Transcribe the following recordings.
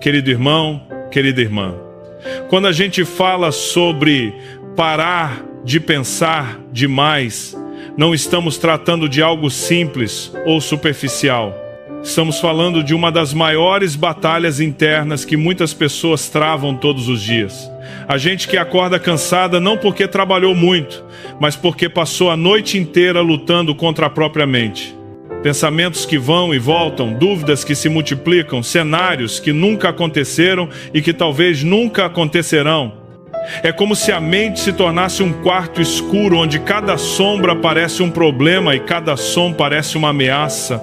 querido irmão, querida irmã, quando a gente fala sobre parar de pensar demais, não estamos tratando de algo simples ou superficial. Estamos falando de uma das maiores batalhas internas que muitas pessoas travam todos os dias. A gente que acorda cansada não porque trabalhou muito, mas porque passou a noite inteira lutando contra a própria mente. Pensamentos que vão e voltam, dúvidas que se multiplicam, cenários que nunca aconteceram e que talvez nunca acontecerão. É como se a mente se tornasse um quarto escuro onde cada sombra parece um problema e cada som parece uma ameaça.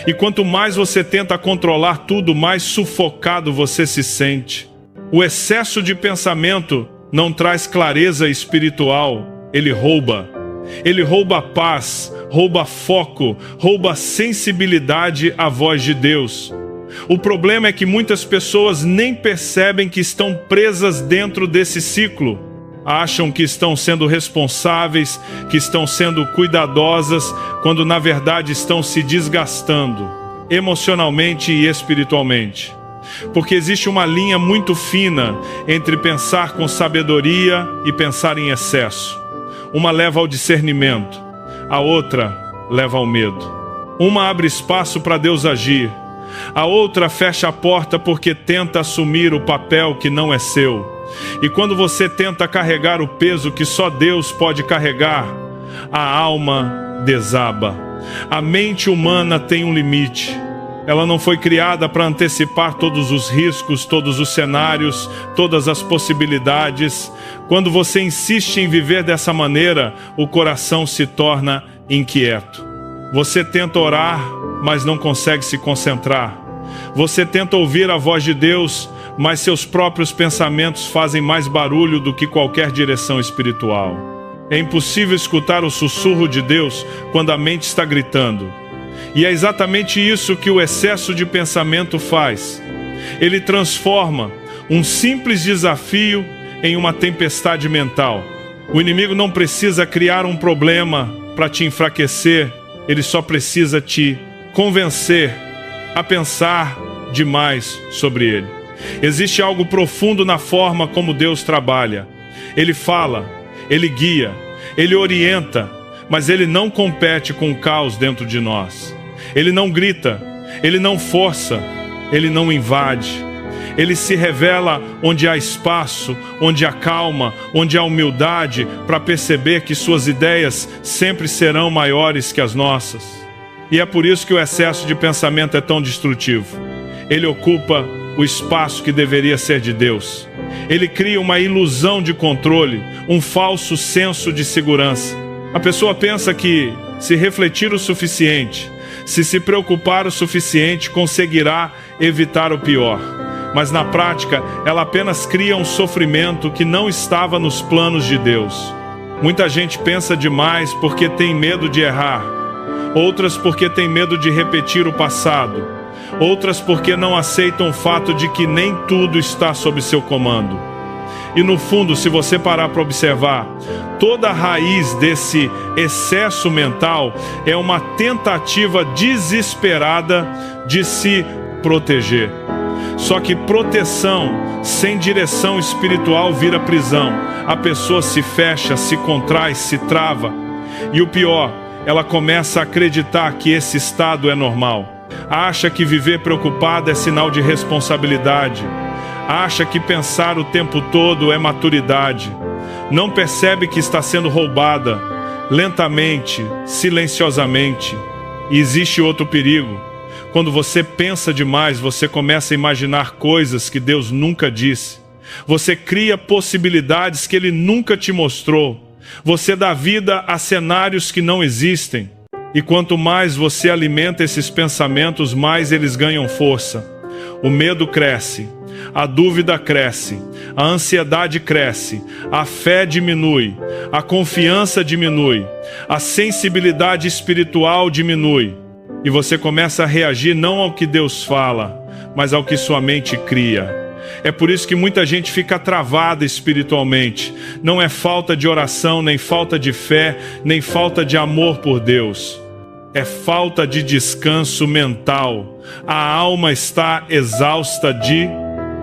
E quanto mais você tenta controlar tudo, mais sufocado você se sente. O excesso de pensamento não traz clareza espiritual, ele rouba. Ele rouba a paz, rouba foco, rouba sensibilidade à voz de Deus. O problema é que muitas pessoas nem percebem que estão presas dentro desse ciclo. Acham que estão sendo responsáveis, que estão sendo cuidadosas, quando na verdade estão se desgastando, emocionalmente e espiritualmente. Porque existe uma linha muito fina entre pensar com sabedoria e pensar em excesso. Uma leva ao discernimento, a outra leva ao medo. Uma abre espaço para Deus agir, a outra fecha a porta porque tenta assumir o papel que não é seu. E quando você tenta carregar o peso que só Deus pode carregar, a alma desaba. A mente humana tem um limite. Ela não foi criada para antecipar todos os riscos, todos os cenários, todas as possibilidades. Quando você insiste em viver dessa maneira, o coração se torna inquieto. Você tenta orar, mas não consegue se concentrar. Você tenta ouvir a voz de Deus, mas seus próprios pensamentos fazem mais barulho do que qualquer direção espiritual. É impossível escutar o sussurro de Deus quando a mente está gritando. E é exatamente isso que o excesso de pensamento faz. Ele transforma um simples desafio em uma tempestade mental. O inimigo não precisa criar um problema para te enfraquecer, ele só precisa te convencer a pensar demais sobre ele. Existe algo profundo na forma como Deus trabalha. Ele fala, ele guia, ele orienta, mas ele não compete com o caos dentro de nós. Ele não grita, ele não força, ele não invade. Ele se revela onde há espaço, onde há calma, onde há humildade, para perceber que suas ideias sempre serão maiores que as nossas. E é por isso que o excesso de pensamento é tão destrutivo. Ele ocupa o espaço que deveria ser de Deus. Ele cria uma ilusão de controle, um falso senso de segurança. A pessoa pensa que, se refletir o suficiente, se preocupar o suficiente, conseguirá evitar o pior. Mas na prática, ela apenas cria um sofrimento que não estava nos planos de Deus. Muita gente pensa demais porque tem medo de errar. Outras porque tem medo de repetir o passado. Outras porque não aceitam o fato de que nem tudo está sob seu comando. E no fundo, se você parar para observar, toda a raiz desse excesso mental é uma tentativa desesperada de se proteger. Só que proteção sem direção espiritual vira prisão. A pessoa se fecha, se contrai, se trava. E o pior, ela começa a acreditar que esse estado é normal. Acha que viver preocupada é sinal de responsabilidade. Acha que pensar o tempo todo é maturidade. Não percebe que está sendo roubada, lentamente, silenciosamente. E existe outro perigo. Quando você pensa demais, você começa a imaginar coisas que Deus nunca disse. Você cria possibilidades que Ele nunca te mostrou. Você dá vida a cenários que não existem. E quanto mais você alimenta esses pensamentos, mais eles ganham força. O medo cresce, a dúvida cresce, a ansiedade cresce, a fé diminui, a confiança diminui, a sensibilidade espiritual diminui. E você começa a reagir não ao que Deus fala, mas ao que sua mente cria. É por isso que muita gente fica travada espiritualmente. Não é falta de oração, nem falta de fé, nem falta de amor por Deus. é falta de descanso mental. A alma está exausta de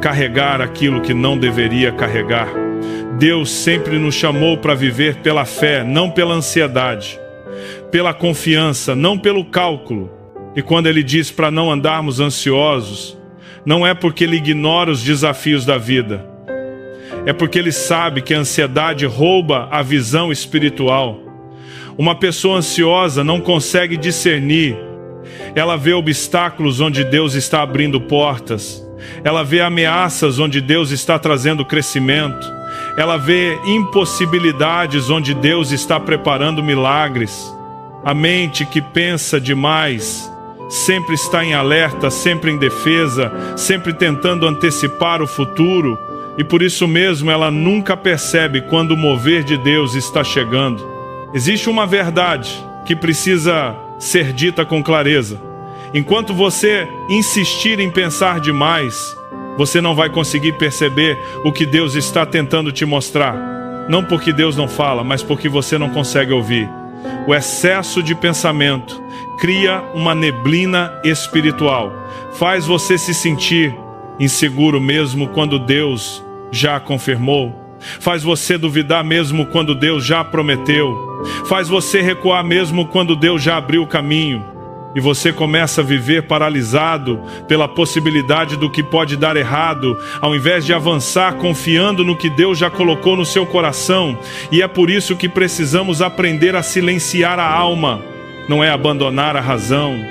carregar aquilo que não deveria carregar. Deus sempre nos chamou para viver pela fé, não pela ansiedade, pela confiança, não pelo cálculo. E quando Ele diz para não andarmos ansiosos, não é porque Ele ignora os desafios da vida, é porque Ele sabe que a ansiedade rouba a visão espiritual. Uma pessoa ansiosa não consegue discernir. Ela vê obstáculos onde Deus está abrindo portas. Ela vê ameaças onde Deus está trazendo crescimento. Ela vê impossibilidades onde Deus está preparando milagres. A mente que pensa demais sempre está em alerta, sempre em defesa, sempre tentando antecipar o futuro. E por isso mesmo ela nunca percebe quando o mover de Deus está chegando. Existe uma verdade que precisa ser dita com clareza. Enquanto você insistir em pensar demais, você não vai conseguir perceber o que Deus está tentando te mostrar. Não porque Deus não fala, mas porque você não consegue ouvir. O excesso de pensamento cria uma neblina espiritual. Faz você se sentir inseguro mesmo quando Deus já confirmou. Faz você duvidar mesmo quando Deus já prometeu. Faz você recuar mesmo quando Deus já abriu o caminho. E você começa a viver paralisado pela possibilidade do que pode dar errado, ao invés de avançar confiando no que Deus já colocou no seu coração. E é por isso que precisamos aprender a silenciar a alma. Não é abandonar a razão,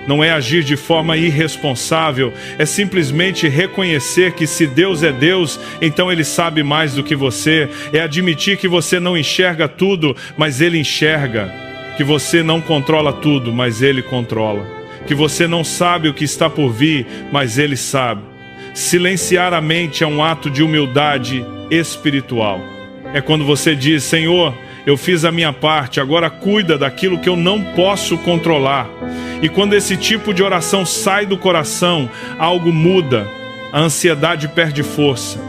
não é agir de forma irresponsável, é simplesmente reconhecer que se Deus é Deus, então Ele sabe mais do que você. É admitir que você não enxerga tudo, mas Ele enxerga. Que você não controla tudo, mas Ele controla. Que você não sabe o que está por vir, mas Ele sabe. Silenciar a mente é um ato de humildade espiritual. É quando você diz: Senhor, eu fiz a minha parte, agora cuida daquilo que eu não posso controlar. E quando esse tipo de oração sai do coração, algo muda. A ansiedade perde força,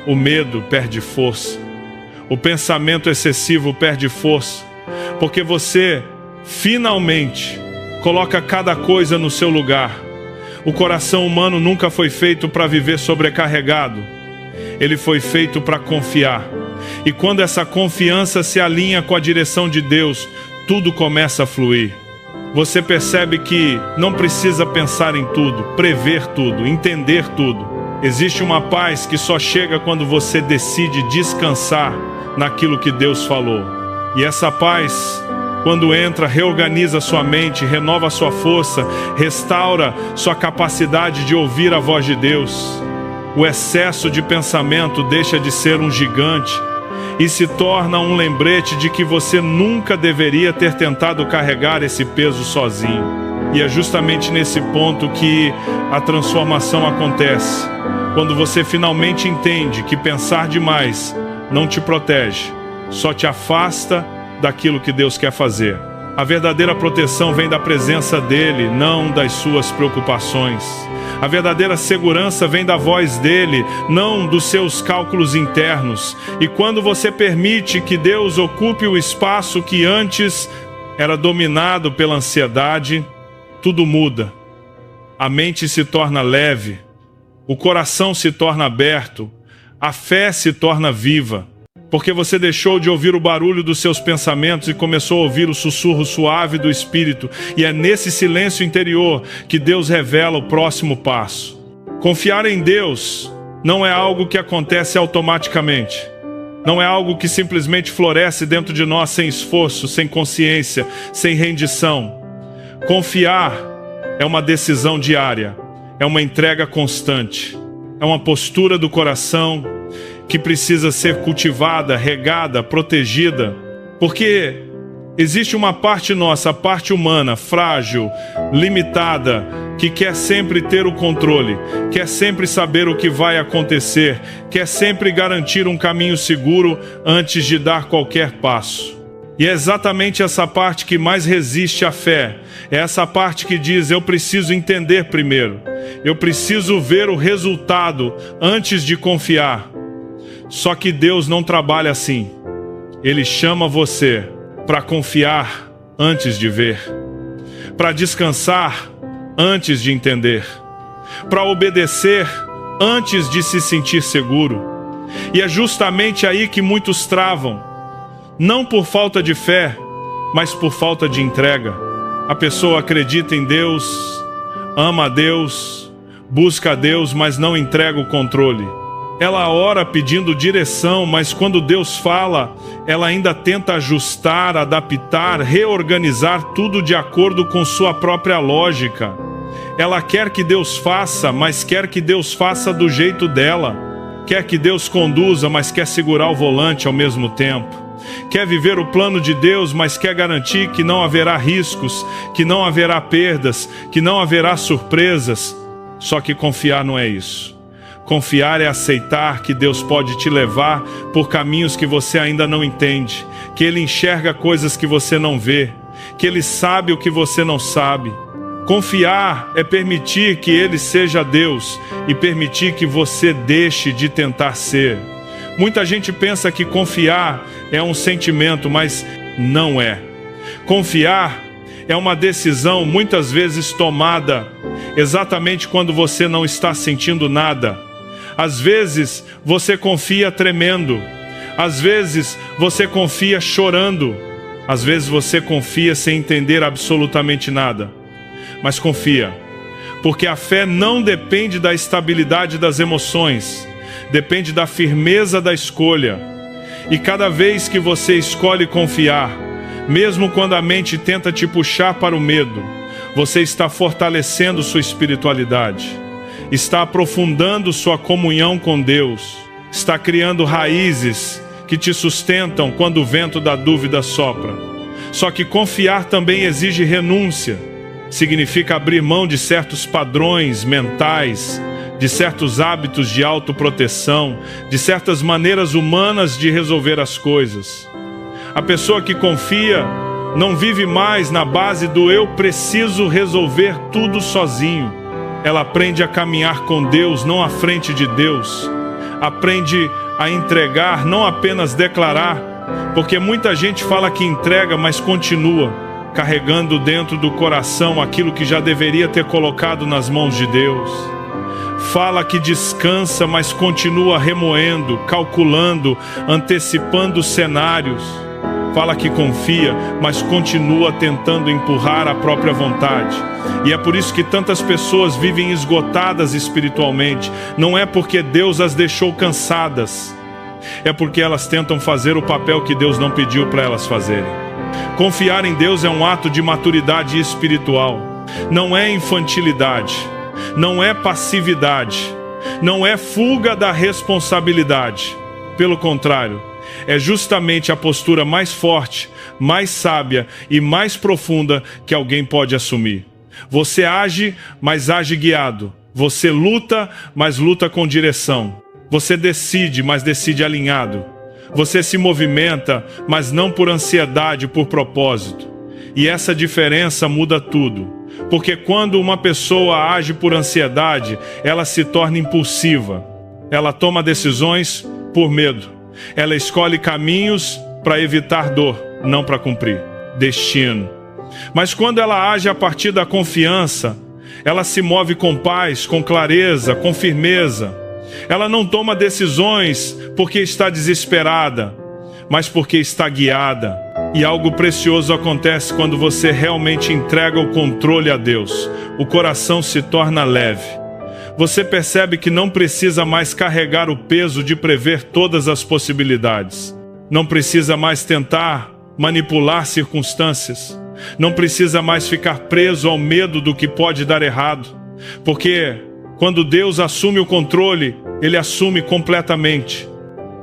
o medo perde força, o pensamento excessivo perde força, porque você finalmente coloca cada coisa no seu lugar. O coração humano nunca foi feito para viver sobrecarregado. Ele foi feito para confiar. E quando essa confiança se alinha com a direção de Deus, tudo começa a fluir. Você percebe que não precisa pensar em tudo, prever tudo, entender tudo. Existe uma paz que só chega quando você decide descansar naquilo que Deus falou. E essa paz, quando entra, reorganiza sua mente, renova sua força, restaura sua capacidade de ouvir a voz de Deus. O excesso de pensamento deixa de ser um gigante e se torna um lembrete de que você nunca deveria ter tentado carregar esse peso sozinho. E é justamente nesse ponto que a transformação acontece. Quando você finalmente entende que pensar demais não te protege, só te afasta daquilo que Deus quer fazer. A verdadeira proteção vem da presença dEle, não das suas preocupações. A verdadeira segurança vem da voz dEle, não dos seus cálculos internos. E quando você permite que Deus ocupe o espaço que antes era dominado pela ansiedade, tudo muda. A mente se torna leve, o coração se torna aberto, a fé se torna viva. Porque você deixou de ouvir o barulho dos seus pensamentos e começou a ouvir o sussurro suave do Espírito. E é nesse silêncio interior que Deus revela o próximo passo. Confiar em Deus não é algo que acontece automaticamente. Não é algo que simplesmente floresce dentro de nós sem esforço, sem consciência, sem rendição. Confiar é uma decisão diária, é uma entrega constante, é uma postura do coração que precisa ser cultivada, regada, protegida, porque existe uma parte nossa, a parte humana, frágil, limitada, que quer sempre ter o controle, quer sempre saber o que vai acontecer, quer sempre garantir um caminho seguro antes de dar qualquer passo. E é exatamente essa parte que mais resiste à fé. É essa parte que diz: eu preciso entender primeiro, eu preciso ver o resultado antes de confiar. Só que Deus não trabalha assim. Ele chama você para confiar antes de ver. para descansar antes de entender, para obedecer antes de se sentir seguro. E é justamente aí que muitos travam, não por falta de fé, mas por falta de entrega. A pessoa acredita em Deus, ama a Deus, busca a Deus, mas não entrega o controle. Ela ora pedindo direção, mas quando Deus fala, ela ainda tenta ajustar, adaptar, reorganizar tudo de acordo com sua própria lógica. Ela quer que Deus faça, mas quer que Deus faça do jeito dela. Quer que Deus conduza, mas quer segurar o volante ao mesmo tempo. Quer viver o plano de Deus, mas quer garantir que não haverá riscos, que não haverá perdas, que não haverá surpresas. Só que confiar não é isso. Confiar é aceitar que Deus pode te levar por caminhos que você ainda não entende, que Ele enxerga coisas que você não vê, que Ele sabe o que você não sabe. Confiar é permitir que Ele seja Deus e permitir que você deixe de tentar ser. Muita gente pensa que confiar é um sentimento, mas não é. Confiar é uma decisão muitas vezes tomada exatamente quando você não está sentindo nada. Às vezes você confia tremendo, às vezes você confia chorando, às vezes você confia sem entender absolutamente nada. Mas confia, porque a fé não depende da estabilidade das emoções, depende da firmeza da escolha. E cada vez que você escolhe confiar, mesmo quando a mente tenta te puxar para o medo, você está fortalecendo sua espiritualidade, está aprofundando sua comunhão com Deus, está criando raízes que te sustentam quando o vento da dúvida sopra. Só que confiar também exige renúncia. Significa abrir mão de certos padrões mentais, de certos hábitos de autoproteção, de certas maneiras humanas de resolver as coisas. A pessoa que confia não vive mais na base do eu preciso resolver tudo sozinho. Ela aprende a caminhar com Deus, não à frente de Deus. Aprende a entregar, não apenas declarar, porque muita gente fala que entrega, mas continua carregando dentro do coração aquilo que já deveria ter colocado nas mãos de Deus. Fala que descansa, mas continua remoendo, calculando, antecipando cenários. Fala que confia, mas continua tentando empurrar a própria vontade. E é por isso que tantas pessoas vivem esgotadas espiritualmente. Não é porque Deus as deixou cansadas, é porque elas tentam fazer o papel que Deus não pediu para elas fazerem. Confiar em Deus é um ato de maturidade espiritual. Não é infantilidade, não é passividade, não é fuga da responsabilidade. Pelo contrário, é justamente a postura mais forte, mais sábia e mais profunda que alguém pode assumir. Você age, mas age guiado. Você luta, mas luta com direção. Você decide, mas decide alinhado. Você se movimenta, mas não por ansiedade, por propósito. E essa diferença muda tudo. Porque quando uma pessoa age por ansiedade, ela se torna impulsiva. Ela toma decisões por medo. Ela escolhe caminhos para evitar dor, não para cumprir destino. Mas quando ela age a partir da confiança, ela se move com paz, com clareza, com firmeza. Ela não toma decisões porque está desesperada, mas porque está guiada. E algo precioso acontece quando você realmente entrega o controle a Deus. O coração se torna leve. Você percebe que não precisa mais carregar o peso de prever todas as possibilidades. Não precisa mais tentar manipular circunstâncias. Não precisa mais ficar preso ao medo do que pode dar errado. Porque quando Deus assume o controle, Ele assume completamente.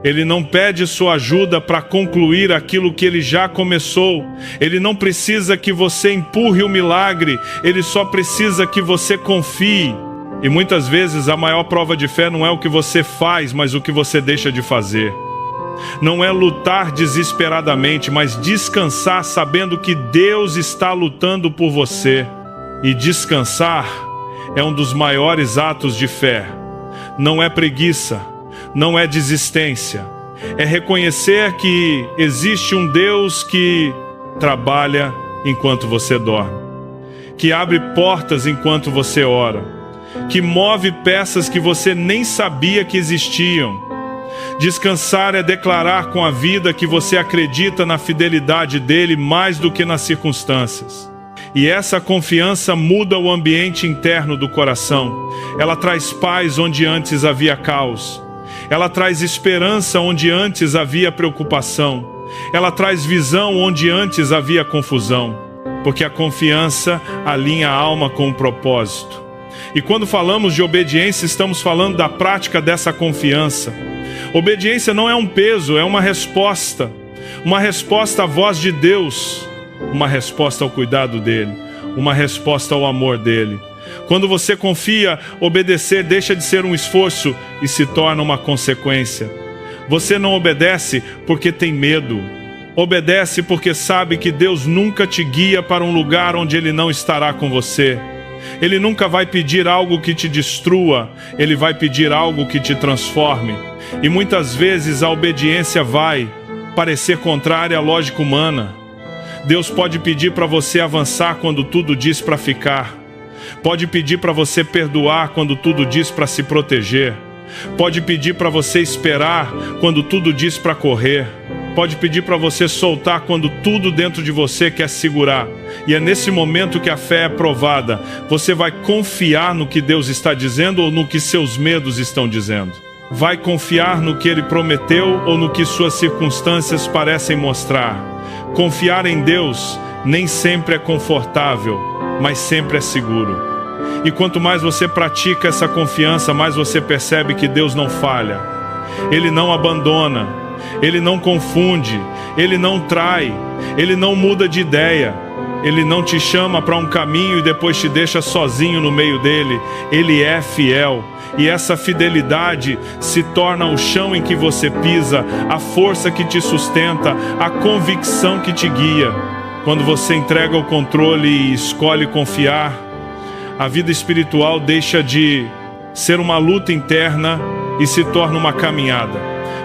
Ele não pede sua ajuda para concluir aquilo que Ele já começou. Ele não precisa que você empurre o milagre. Ele só precisa que você confie. E muitas vezes a maior prova de fé não é o que você faz, mas o que você deixa de fazer. Não é lutar desesperadamente, mas descansar sabendo que Deus está lutando por você. E descansar é um dos maiores atos de fé. Não é preguiça, não é desistência. É reconhecer que existe um Deus que trabalha enquanto você dorme. que abre portas enquanto você ora, que move peças que você nem sabia que existiam. Descansar é declarar com a vida que você acredita na fidelidade dele mais do que nas circunstâncias. E essa confiança muda o ambiente interno do coração. Ela traz paz onde antes havia caos. Ela traz esperança onde antes havia preocupação. Ela traz visão onde antes havia confusão. Porque a confiança alinha a alma com o propósito. E quando falamos de obediência, estamos falando da prática dessa confiança. Obediência não é um peso, é uma resposta à voz de Deus, uma resposta ao cuidado dele, uma resposta ao amor dele. Quando você confia, obedecer deixa de ser um esforço e se torna uma consequência. Você não obedece porque tem medo. Obedece porque sabe que Deus nunca te guia para um lugar onde Ele não estará com você. Ele nunca vai pedir algo que te destrua, Ele vai pedir algo que te transforme. E muitas vezes a obediência vai parecer contrária à lógica humana. Deus pode pedir para você avançar quando tudo diz para ficar. Pode pedir para você perdoar quando tudo diz para se proteger. Pode pedir para você esperar quando tudo diz para correr. Pode pedir para você soltar quando tudo dentro de você quer segurar. E é nesse momento que a fé é provada. Você vai confiar no que Deus está dizendo ou no que seus medos estão dizendo? Vai confiar no que Ele prometeu ou no que suas circunstâncias parecem mostrar? Confiar em Deus nem sempre é confortável, mas sempre é seguro. E quanto mais você pratica essa confiança, mais você percebe que Deus não falha. Ele não abandona, Ele não confunde, Ele não trai, Ele não muda de ideia. Ele não te chama para um caminho e depois te deixa sozinho no meio dele. Ele é fiel. E essa fidelidade se torna o chão em que você pisa, a força que te sustenta, a convicção que te guia. Quando você entrega o controle e escolhe confiar, a vida espiritual deixa de ser uma luta interna e se torna uma caminhada.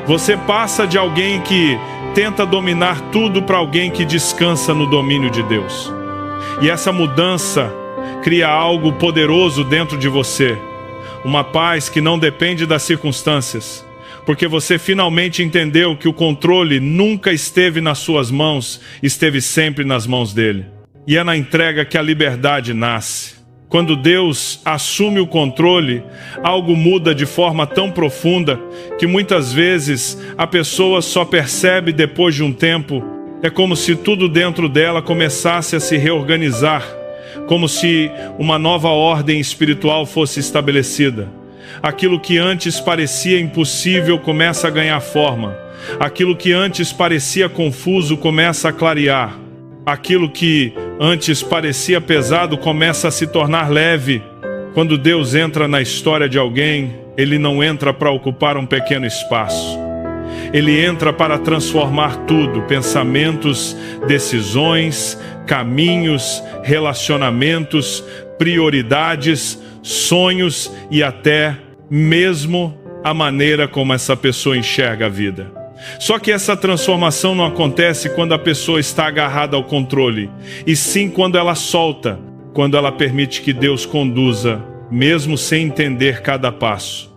Você passa de alguém que tenta dominar tudo para alguém que descansa no domínio de Deus. E essa mudança cria algo poderoso dentro de você. Uma paz que não depende das circunstâncias. Porque você finalmente entendeu que o controle nunca esteve nas suas mãos, esteve sempre nas mãos dele. E é na entrega que a liberdade nasce. Quando Deus assume o controle, algo muda de forma tão profunda que muitas vezes a pessoa só percebe depois de um tempo. É como se tudo dentro dela começasse a se reorganizar, como se uma nova ordem espiritual fosse estabelecida. Aquilo que antes parecia impossível começa a ganhar forma. Aquilo que antes parecia confuso começa a clarear. Aquilo que antes parecia pesado começa a se tornar leve. Quando Deus entra na história de alguém, Ele não entra para ocupar um pequeno espaço. Ele entra para transformar tudo: pensamentos, decisões, caminhos, relacionamentos, prioridades, sonhos e até mesmo a maneira como essa pessoa enxerga a vida. Só que essa transformação não acontece quando a pessoa está agarrada ao controle, e sim quando ela solta, quando ela permite que Deus conduza, mesmo sem entender cada passo.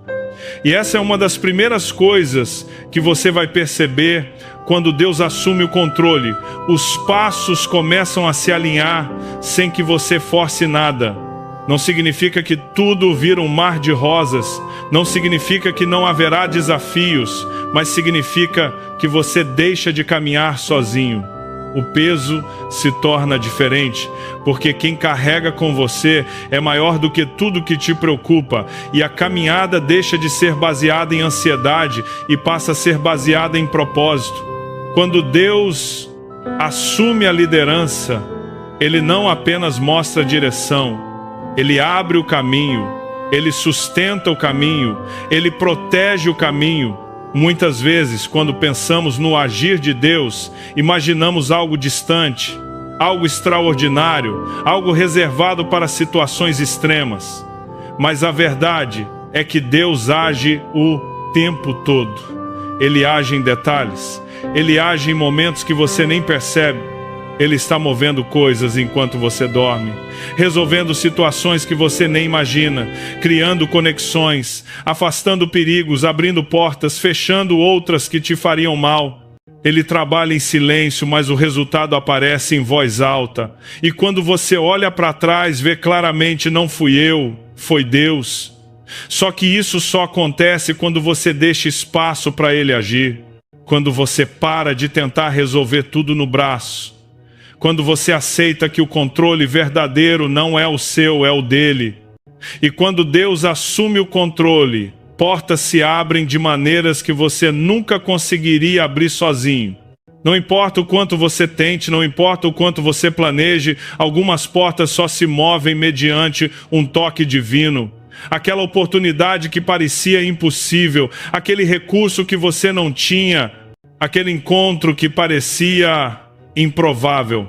E essa é uma das primeiras coisas que você vai perceber quando Deus assume o controle. Os passos começam a se alinhar sem que você force nada. Não significa que tudo vira um mar de rosas, não significa que não haverá desafios, mas significa que você deixa de caminhar sozinho. O peso se torna diferente, porque quem carrega com você é maior do que tudo que te preocupa, e a caminhada deixa de ser baseada em ansiedade e passa a ser baseada em propósito. Quando Deus assume a liderança, Ele não apenas mostra a direção, Ele abre o caminho, Ele sustenta o caminho, Ele protege o caminho. Muitas vezes, quando pensamos no agir de Deus, imaginamos algo distante, algo extraordinário, algo reservado para situações extremas. Mas a verdade é que Deus age o tempo todo. Ele age em detalhes, Ele age em momentos que você nem percebe. Ele está movendo coisas enquanto você dorme, resolvendo situações que você nem imagina, criando conexões, afastando perigos, abrindo portas, fechando outras que te fariam mal. Ele trabalha em silêncio, mas o resultado aparece em voz alta. E quando você olha para trás, vê claramente: não fui eu, foi Deus. Só que isso só acontece quando você deixa espaço para Ele agir. Quando você para de tentar resolver tudo no braço. Quando você aceita que o controle verdadeiro não é o seu, é o dele. E quando Deus assume o controle, portas se abrem de maneiras que você nunca conseguiria abrir sozinho. Não importa o quanto você tente, não importa o quanto você planeje, algumas portas só se movem mediante um toque divino. Aquela oportunidade que parecia impossível, aquele recurso que você não tinha, aquele encontro que parecia improvável,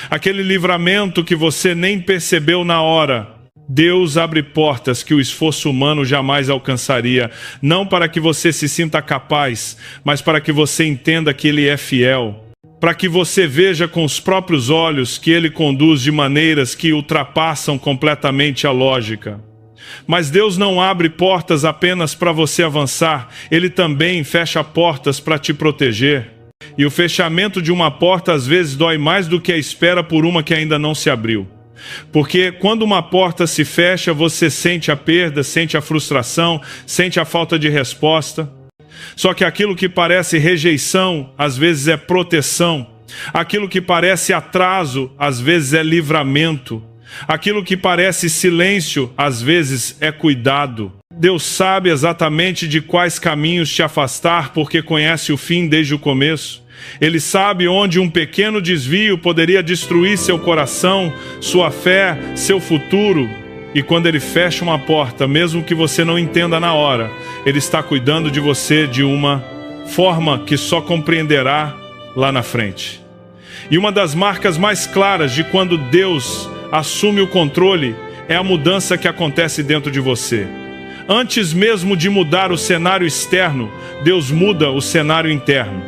aquele livramento que você nem percebeu na hora. Deus abre portas que o esforço humano jamais alcançaria, não para que você se sinta capaz, mas para que você entenda que Ele é fiel, para que você veja com os próprios olhos que Ele conduz de maneiras que ultrapassam completamente a lógica. Mas Deus não abre portas apenas para você avançar, Ele também fecha portas para te proteger. E o fechamento de uma porta às vezes dói mais do que a espera por uma que ainda não se abriu. Porque quando uma porta se fecha, você sente a perda, sente a frustração, sente a falta de resposta. Só que aquilo que parece rejeição, às vezes é proteção. Aquilo que parece atraso, às vezes é livramento. Aquilo que parece silêncio, às vezes é cuidado. Deus sabe exatamente de quais caminhos te afastar, porque conhece o fim desde o começo. Ele sabe onde um pequeno desvio poderia destruir seu coração, sua fé, seu futuro. E quando Ele fecha uma porta, mesmo que você não entenda na hora, Ele está cuidando de você de uma forma que só compreenderá lá na frente. E uma das marcas mais claras de quando Deus assume o controle é a mudança que acontece dentro de você. Antes mesmo de mudar o cenário externo, Deus muda o cenário interno.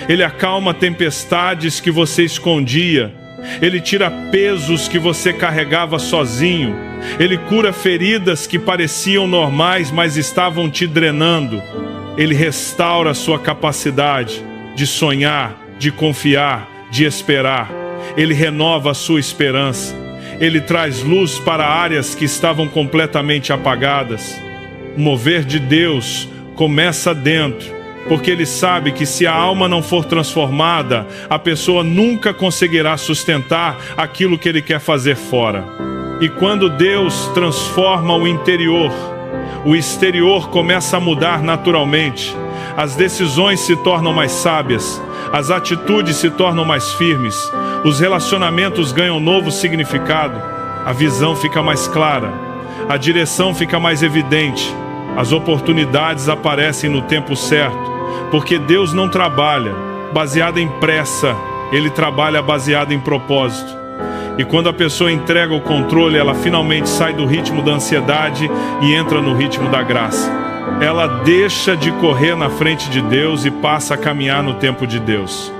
Ele acalma tempestades que você escondia. Ele tira pesos que você carregava sozinho. Ele cura feridas que pareciam normais, mas estavam te drenando. Ele restaura a sua capacidade de sonhar, de confiar, de esperar. Ele renova a sua esperança. Ele traz luz para áreas que estavam completamente apagadas. O mover de Deus começa dentro, porque Ele sabe que se a alma não for transformada, a pessoa nunca conseguirá sustentar aquilo que Ele quer fazer fora. E quando Deus transforma o interior, o exterior começa a mudar naturalmente. As decisões se tornam mais sábias, as atitudes se tornam mais firmes, os relacionamentos ganham novo significado, a visão fica mais clara, a direção fica mais evidente, as oportunidades aparecem no tempo certo. Porque Deus não trabalha baseado em pressa, Ele trabalha baseado em propósito. E quando a pessoa entrega o controle, ela finalmente sai do ritmo da ansiedade e entra no ritmo da graça. Ela deixa de correr na frente de Deus e passa a caminhar no tempo de Deus.